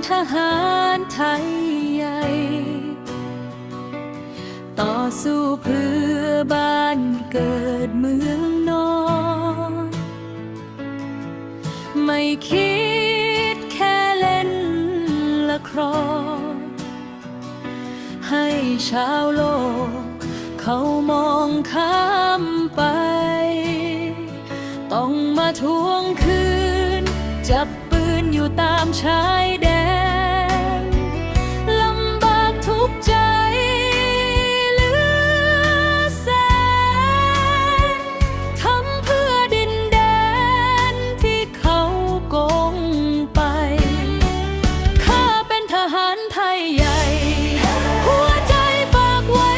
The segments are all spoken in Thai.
ทหารไทยใหญ่ต่อสู้เพื่อบ้านเกิดเมืองนอนไม่คิดแค่เล่นละครให้ชาวโลกเขามองข้ามไปต้องมาทวงคืนจับปืนอยู่ตามชายแดนลำบากทุกใจเหลือแสนทำเพื่อดินแดนที่เขาโกงไปข้าเป็นทหารไทยใหญ่หัวใจฝากไว้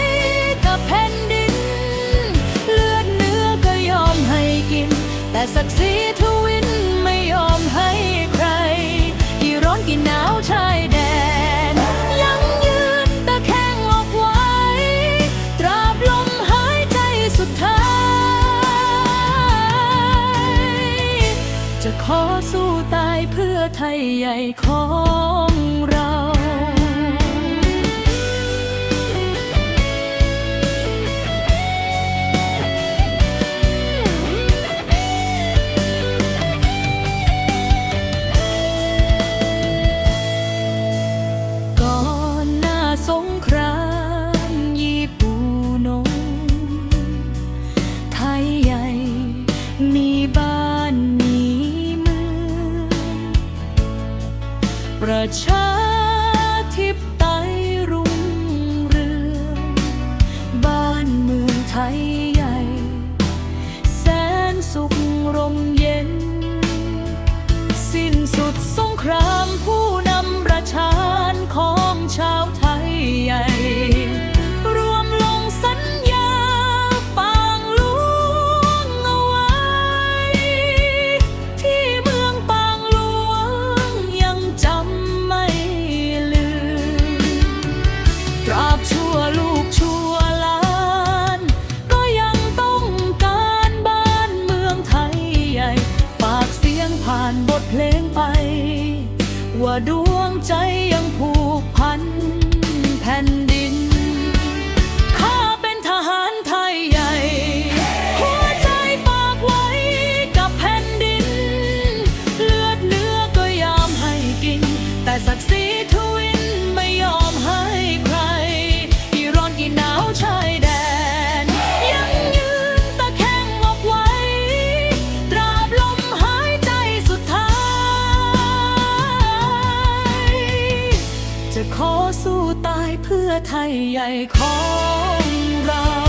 กับแผ่นดินเลือดเนื้อก็ยอมให้กินแต่ศักดิ์ศรีทวินไม่ยอมให้ใครกี่ร้อนกี่หนาวชายแดนยังยืนตะแคงออกไว้ตราบลมหายใจสุดท้ายจะขอสู้ตายเพื่อไทยใหญ่ของเราสงครามญี่ปุ่นไทยใหญ่มีบ้านมีเมืองประชาธิปไตยรุ่งเรืองบ้านเมืองไทยใหญ่แสนสุขร่มเย็นสิ้นสุดสงครามผู้นำประชาชนของชาวไทยใหญ่รวมลงสัญญาปางหลวงเอาไว้ที่เมืองปางหลวงยังจำไม่ลืมตราบชั่วลูกชั่วหลานก็ยังต้องการบ้านเมืองไทยใหญ่ฝากเสียงผ่านบทเพลงไปว่าดวงใจยังผูกพันแผ่นดินข้าเป็นทหารไทยใหญ่หัวใจฝากไว้กับแผ่นดินเลือดเนื้อก็ยอมให้กินแต่ศักดิ์ศรีทวินไม่ยอมให้ใครกี่ร้อนกี่หนาวชายแดนยังยืนตะแคงออกไว้ตราบลมหายใจสุดท้ายจะขอสู้ตายเพื่อไทยใหญ่ของเรา